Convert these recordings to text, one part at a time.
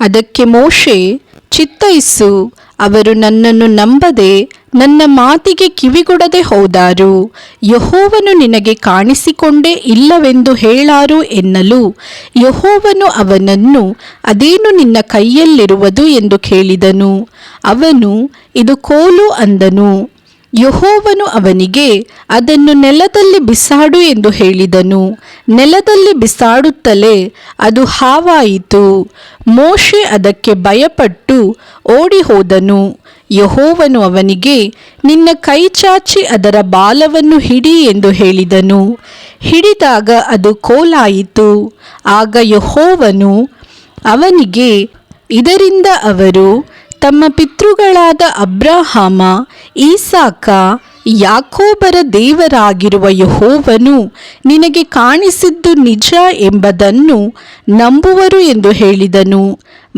ಅದಕ್ಕೆ ಮೋಶೆ, ಚಿತ್ತೈಸು, ಅವರು ನನ್ನನ್ನು ನಂಬದೆ ನನ್ನ ಮಾತಿಗೆ ಕಿವಿಗೊಡದೆ ಹೋದಾರು. ಯೆಹೋವನು ನಿನಗೆ ಕಾಣಿಸಿಕೊಂಡೇ ಇಲ್ಲವೆಂದು ಹೇಳಾರು ಎನ್ನಲು, ಯೆಹೋವನು ಅವನನ್ನು, ಅದೇನು ನಿನ್ನ ಕೈಯಲ್ಲಿರುವುದು ಎಂದು ಕೇಳಿದನು. ಅವನು, ಇದು ಕೋಲು ಅಂದನು. ಯೆಹೋವನು ಅವನಿಗೆ, ಅದನ್ನು ನೆಲದಲ್ಲಿ ಬಿಸಾಡು ಎಂದು ಹೇಳಿದನು. ನೆಲದಲ್ಲಿ ಬಿಸಾಡುತ್ತಲೇ ಅದು ಹಾವಾಯಿತು. ಮೋಶೆ ಅದಕ್ಕೆ ಭಯಪಟ್ಟು ಓಡಿ ಹೋದನು. ಯೆಹೋವನು ಅವನಿಗೆ, ನಿನ್ನ ಕೈ ಚಾಚಿ ಅದರ ಬಾಲವನ್ನು ಹಿಡಿ ಎಂದು ಹೇಳಿದನು. ಹಿಡಿದಾಗ ಅದು ಕೋಲಾಯಿತು. ಆಗ ಯೆಹೋವನು ಅವನಿಗೆ, ಇದರಿಂದ ಅವರು ತಮ್ಮ ಪಿತೃಗಳಾದ ಅಬ್ರಹಾಮ, ಈಸಾಕ, ಯಾಕೋಬರ ದೇವರಾಗಿರುವ ಯೆಹೋವನು ನಿನಗೆ ಕಾಣಿಸಿದ್ದು ನಿಜ ಎಂಬುದನ್ನು ನಂಬುವರು ಎಂದು ಹೇಳಿದನು.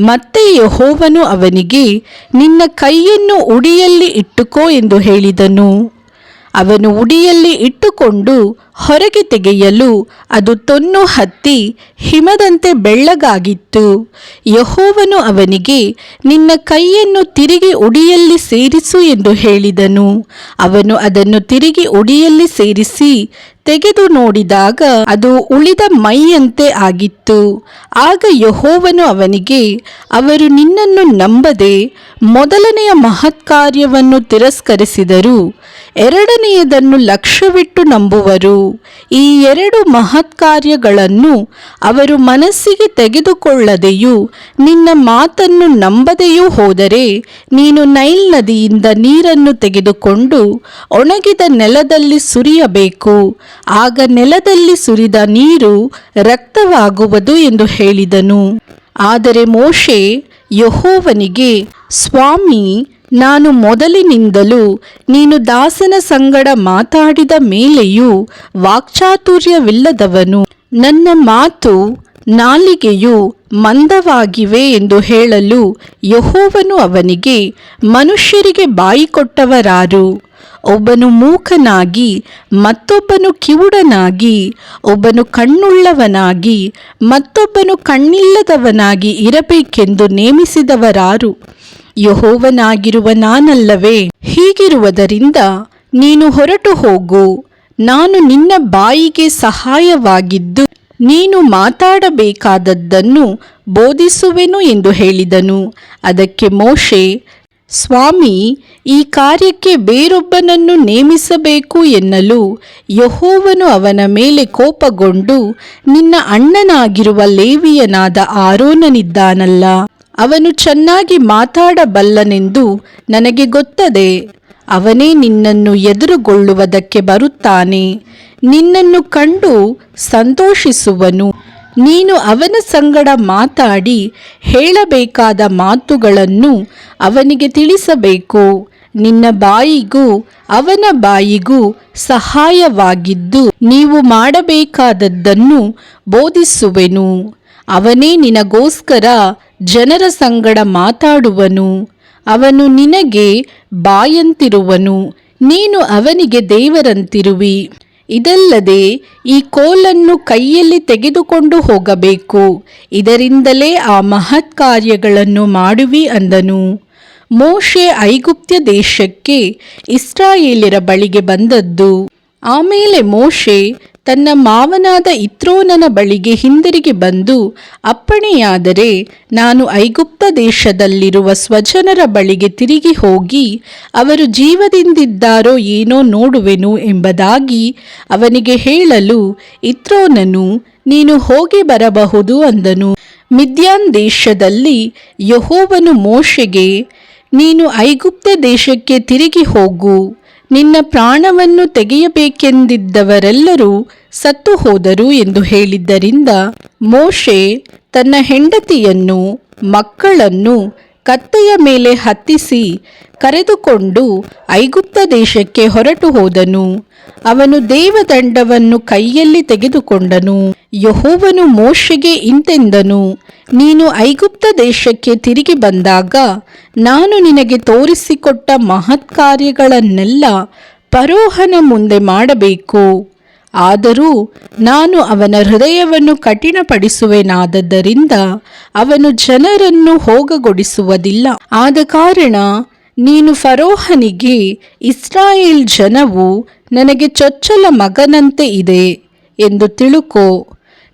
ಮತ್ತೆ ಯೆಹೋವನು ಅವನಿಗೆ, ನಿನ್ನ ಕೈಯನ್ನು ಉಡಿಯಲ್ಲಿ ಇಟ್ಟುಕೋ ಎಂದು ಹೇಳಿದನು. ಅವನು ಉಡಿಯಲ್ಲಿ ಇಟ್ಟುಕೊಂಡು ಹೊರಗೆ ತೆಗೆಯಲು ಅದು ತೊನ್ನು ಹತ್ತಿ ಹಿಮದಂತೆ ಬೆಳ್ಳಗಾಗಿತ್ತು. ಯೆಹೋವನು ಅವನಿಗೆ, ನಿನ್ನ ಕೈಯನ್ನು ತಿರುಗಿ ಉಡಿಯಲ್ಲಿ ಸೇರಿಸು ಎಂದು ಹೇಳಿದನು. ಅವನು ಅದನ್ನು ತಿರುಗಿ ಉಡಿಯಲ್ಲಿ ಸೇರಿಸಿ ತೆಗೆದು ನೋಡಿದಾಗ ಅದು ಉಳಿದ ಮೈಯಂತೆ ಆಗಿತ್ತು. ಆಗ ಯೆಹೋವನು ಅವನಿಗೆ, ಅವರು ನಿನ್ನನ್ನು ನಂಬದೆ ಮೊದಲನೆಯ ಮಹತ್ಕಾರ್ಯವನ್ನು ತಿರಸ್ಕರಿಸಿದರು, ಎರಡನೆಯದನ್ನು ಲಕ್ಷ್ಯವಿಟ್ಟು ನಂಬುವರು. ಈ ಎರಡು ಮಹತ್ಕಾರ್ಯಗಳನ್ನು ಅವರು ಮನಸ್ಸಿಗೆ ತೆಗೆದುಕೊಳ್ಳದೆಯೂ ನಿನ್ನ ಮಾತನ್ನು ನಂಬದೆಯೂ ಹೋದರೆ, ನೀನು ನೈಲ್ ನದಿಯಿಂದ ನೀರನ್ನು ತೆಗೆದುಕೊಂಡು ಒಣಗಿದ ನೆಲದಲ್ಲಿ ಸುರಿಯಬೇಕು. ಆಗ ನೆಲದಲ್ಲಿ ಸುರಿದ ನೀರು ರಕ್ತವಾಗುವುದು ಎಂದು ಹೇಳಿದನು. ಆದರೆ ಮೋಶೆ ಯೆಹೋವನಿಗೆ, ಸ್ವಾಮಿ, ನಾನು ಮೊದಲಿನಿಂದಲೂ ನೀನು ದಾಸನ ಸಂಗಡ ಮಾತಾಡಿದ ಮೇಲೆಯೂ ವಾಕ್ಚಾತುರ್ಯವಿಲ್ಲದವನು, ನನ್ನ ಮಾತು ನಾಲಿಗೆಯು ಮಂದವಾಗಿವೆ ಎಂದು ಹೇಳಲು, ಯೆಹೋವನು ಅವನಿಗೆ, ಮನುಷ್ಯರಿಗೆ ಬಾಯಿ ಕೊಟ್ಟವರಾರು? ಒಬ್ಬನು ಮೂಕನಾಗಿ, ಮತ್ತೊಬ್ಬನು ಕಿವುಡನಾಗಿ, ಒಬ್ಬನು ಕಣ್ಣುಳ್ಳವನಾಗಿ, ಮತ್ತೊಬ್ಬನು ಕಣ್ಣಿಲ್ಲದವನಾಗಿ ಇರಬೇಕೆಂದು ನೇಮಿಸಿದವರಾರು? ಯೆಹೋವನಾಗಿರುವ ನಾನಲ್ಲವೇ? ಹೀಗಿರುವುದರಿಂದ ನೀನು ಹೊರಟು ಹೋಗು, ನಾನು ನಿನ್ನ ಬಾಯಿಗೆ ಸಹಾಯವಾಗಿದ್ದು ನೀನು ಮಾತಾಡಬೇಕಾದದ್ದನ್ನು ಬೋಧಿಸುವೆನು ಎಂದು ಹೇಳಿದನು. ಅದಕ್ಕೆ ಮೋಶೆ, ಸ್ವಾಮಿ, ಈ ಕಾರ್ಯಕ್ಕೆ ಬೇರೊಬ್ಬನನ್ನು ನೇಮಿಸಬೇಕು ಎನ್ನಲು, ಯೆಹೋವನು ಅವನ ಮೇಲೆ ಕೋಪಗೊಂಡು, ನಿನ್ನ ಅಣ್ಣನಾಗಿರುವ ಲೇವಿಯನಾದ ಆರೋನನಿದ್ದಾನಲ್ಲ, ಅವನು ಚೆನ್ನಾಗಿ ಮಾತಾಡಬಲ್ಲನೆಂದು ನನಗೆ ಗೊತ್ತದೆ. ಅವನೇ ನಿನ್ನನ್ನು ಎದುರುಗೊಳ್ಳುವುದಕ್ಕೆ ಬರುತ್ತಾನೆ, ನಿನ್ನನ್ನು ಕಂಡು ಸಂತೋಷಿಸುವನು. ನೀನು ಅವನ ಸಂಗಡ ಮಾತಾಡಿ ಹೇಳಬೇಕಾದ ಮಾತುಗಳನ್ನು ಅವನಿಗೆ ತಿಳಿಸಬೇಕು. ನಿನ್ನ ಬಾಯಿಗೂ ಅವನ ಬಾಯಿಗೂ ಸಹಾಯವಾಗಿದ್ದು ನೀವು ಮಾಡಬೇಕಾದದ್ದನ್ನು ಬೋಧಿಸುವೆನು. ಅವನೇ ನಿನಗೋಸ್ಕರ ಜನರ ಸಂಗಡ ಮಾತಾಡುವನು. ಅವನು ನಿನಗೆ ಬಾಯಂತಿರುವನು, ನೀನು ಅವನಿಗೆ ದೇವರಂತಿರುವಿ. ಇದಲ್ಲದೆ ಈ ಕೋಲನ್ನು ಕೈಯಲ್ಲಿ ತೆಗೆದುಕೊಂಡು ಹೋಗಬೇಕು, ಇದರಿಂದಲೇ ಆ ಮಹತ್ಕಾರ್ಯಗಳನ್ನು ಮಾಡುವಿ ಅಂದನು. ಮೋಶೆ ಐಗುಪ್ತ್ಯ ದೇಶಕ್ಕೆ ಇಸ್ರಾಯೇಲ್ಯರ ಬಳಿಗೆ ಬಂದದ್ದು. ಆಮೇಲೆ ಮೋಶೆ ತನ್ನ ಮಾವನಾದ ಇತ್ರೋನನ ಬಳಿಗೆ ಹಿಂದಿರುಗಿ ಬಂದು, ಅಪ್ಪಣೆಯಾದರೆ ನಾನು ಐಗುಪ್ತ ದೇಶದಲ್ಲಿರುವ ಸ್ವಜನರ ಬಳಿಗೆ ತಿರುಗಿ ಹೋಗಿ ಅವರು ಜೀವದಿಂದಿದ್ದಾರೋ ಏನೋ ನೋಡುವೆನು ಎಂಬುದಾಗಿ ಅವನಿಗೆ ಹೇಳಲು, ಇತ್ರೋನನು, ನೀನು ಹೋಗಿ ಬರಬಹುದು ಅಂದನು. ಮಿದ್ಯಾನ್ ದೇಶದಲ್ಲಿ ಯೆಹೋವನು ಮೋಶೆಗೆ, ನೀನು ಐಗುಪ್ತ ದೇಶಕ್ಕೆ ತಿರುಗಿ ಹೋಗು, ನಿನ್ನ ಪ್ರಾಣವನ್ನು ತೆಗೆಯಬೇಕೆಂದಿದ್ದವರೆಲ್ಲರೂ ಸತ್ತು ಹೋದರು ಎಂದು ಹೇಳಿದ್ದರಿಂದ ಮೋಶೆ ತನ್ನ ಹೆಂಡತಿಯನ್ನು ಮಕ್ಕಳನ್ನು ಕತ್ತೆಯ ಮೇಲೆ ಹತ್ತಿಸಿ ಕರೆದುಕೊಂಡು ಐಗುಪ್ತ ದೇಶಕ್ಕೆ ಹೊರಟು ಹೋದನು. ಅವನು ದೇವದಂಡವನ್ನು ಕೈಯಲ್ಲಿ ತೆಗೆದುಕೊಂಡನು. ಯೆಹೋವನು ಮೋಶೆಗೆ ಇಂತೆಂದನು, ನೀನು ಐಗುಪ್ತ ದೇಶಕ್ಕೆ ತಿರುಗಿ ಬಂದಾಗ ನಾನು ನಿನಗೆ ತೋರಿಸಿಕೊಟ್ಟ ಮಹತ್ಕಾರ್ಯಗಳನ್ನೆಲ್ಲ ಫರೋಹನ ಮುಂದೆ ಮಾಡಬೇಕು. ಆದರೂ ನಾನು ಅವನ ಹೃದಯವನ್ನು ಕಠಿಣಪಡಿಸುವೆನಾದ್ದರಿಂದ ಅವನು ಜನರನ್ನು ಹೋಗಗೊಡಿಸುವುದಿಲ್ಲ. ಆದ ಕಾರಣ ನೀನು ಫರೋಹನಿಗೆ, ಇಸ್ರಾಯೇಲ್ ಜನವು ನನಗೆ ಚೊಚ್ಚಲ ಮಗನಂತೆ ಇದೆ ಎಂದು ತಿಳುಕೋ.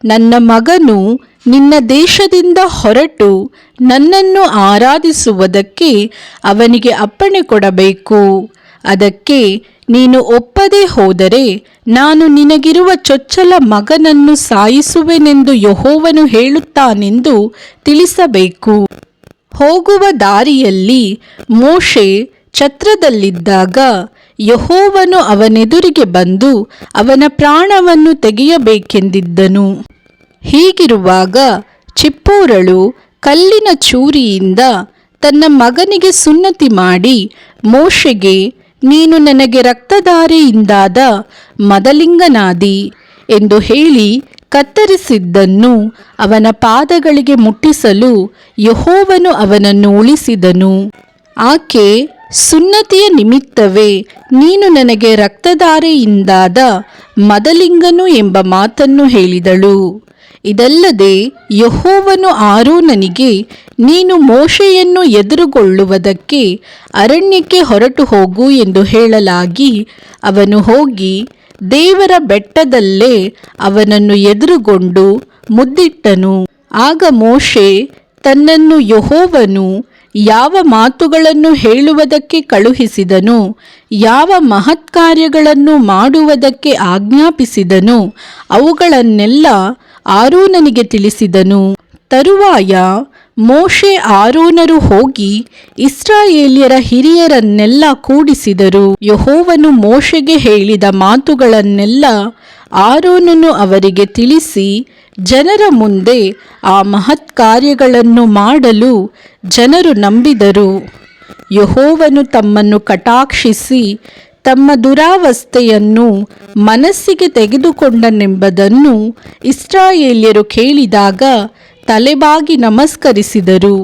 ನನ್ನ ಮಗನು ನಿನ್ನ ದೇಶದಿಂದ ಹೊರಟು ನನ್ನನ್ನು ಆರಾಧಿಸುವುದಕ್ಕೆ ಅವನಿಗೆ ಅಪ್ಪಣೆ ಕೊಡಬೇಕು. ಅದಕ್ಕೆ ನೀನು ಒಪ್ಪದೆ ಹೋದರೆ ನಾನು ನಿನಗಿರುವ ಚೊಚ್ಚಲ ಮಗನನ್ನು ಸಾಯಿಸುವೆನೆಂದು ಯೆಹೋವನು ಹೇಳುತ್ತಾನೆಂದು ತಿಳಿಸಬೇಕು. ಹೋಗುವ ದಾರಿಯಲ್ಲಿ ಮೋಶೆ ಛತ್ರದಲ್ಲಿದ್ದಾಗ ಯೆಹೋವನು ಅವನೆದುರಿಗೆ ಬಂದು ಅವನ ಪ್ರಾಣವನ್ನು ತೆಗೆಯಬೇಕೆಂದಿದ್ದನು. ಹೀಗಿರುವಾಗ ಚಿಪ್ಪೋರಳು ಕಲ್ಲಿನ ಚೂರಿಯಿಂದ ತನ್ನ ಮಗನಿಗೆ ಸುನ್ನತಿ ಮಾಡಿ ಮೋಶೆಗೆ, ನೀನು ನನಗೆ ರಕ್ತಧಾರೆಯಿಂದಾದ ಮದಲಿಂಗನಾದಿ ಎಂದು ಹೇಳಿ ಕತ್ತರಿಸಿದ್ದನ್ನು ಅವನ ಪಾದಗಳಿಗೆ ಮುಟ್ಟಿಸಲು ಯೆಹೋವನು ಅವನನ್ನು ಉಳಿಸಿದನು. ಆಕೆ, ಸುನ್ನತಿಯ ನಿಮಿತ್ತವೇ ನೀನು ನನಗೆ ರಕ್ತಧಾರೆಯಿಂದಾದ ಮದಲಿಂಗನು ಎಂಬ ಮಾತನ್ನು ಹೇಳಿದಳು. ಇದಲ್ಲದೆ ಯೆಹೋವನು ಆರೋನನಿಗೆ, ನೀನು ಮೋಶೆಯನ್ನು ಎದುರುಗೊಳ್ಳುವುದಕ್ಕೆ ಅರಣ್ಯಕ್ಕೆ ಹೊರಟು ಹೋಗು ಎಂದು ಹೇಳಲಾಗಿ ಅವನು ಹೋಗಿ ದೇವರ ಬೆಟ್ಟದಲ್ಲೇ ಅವನನ್ನು ಎದುರುಗೊಂಡು ಮುದ್ದಿಟ್ಟನು. ಆಗ ಮೋಶೆ ತನ್ನನ್ನು ಯೆಹೋವನು ಯಾವ ಮಾತುಗಳನ್ನು ಹೇಳುವುದಕ್ಕೆ ಕಳುಹಿಸಿದನೋ, ಯಾವ ಮಹತ್ಕಾರ್ಯಗಳನ್ನು ಮಾಡುವುದಕ್ಕೆ ಆಜ್ಞಾಪಿಸಿದನೋ ಅವುಗಳನ್ನೆಲ್ಲ ಆರೋನನಿಗೆ ತಿಳಿಸಿದನು. ತರುವಾಯ ಮೋಶೆ ಆರೋನರು ಹೋಗಿ ಇಸ್ರಾಯೇಲ್ಯರ ಹಿರಿಯರನ್ನೆಲ್ಲ ಕೂಡಿಸಿದರು. ಯೆಹೋವನು ಮೋಶೆಗೆ ಹೇಳಿದ ಮಾತುಗಳನ್ನೆಲ್ಲ ಆರೋನನು ಅವರಿಗೆ ತಿಳಿಸಿ, ಜನರ ಮುಂದೆ ಆ ಮಹತ್ಕಾರ್ಯಗಳನ್ನು ಮಾಡಲು ಜನರು ನಂಬಿದರು. ಯೆಹೋವನು ತಮ್ಮನ್ನು ಕಟಾಕ್ಷಿಸಿ ತಮ್ಮ ದುರಾವಸ್ಥೆಯನ್ನು ಮನಸ್ಸಿಗೆ ತೆಗೆದುಕೊಂಡನೆಂಬುದನ್ನು ಇಸ್ರಾಯೇಲ್ಯರು ಕೇಳಿದಾಗ ತಲೆಬಾಗಿ ನಮಸ್ಕರಿಸಿದರು.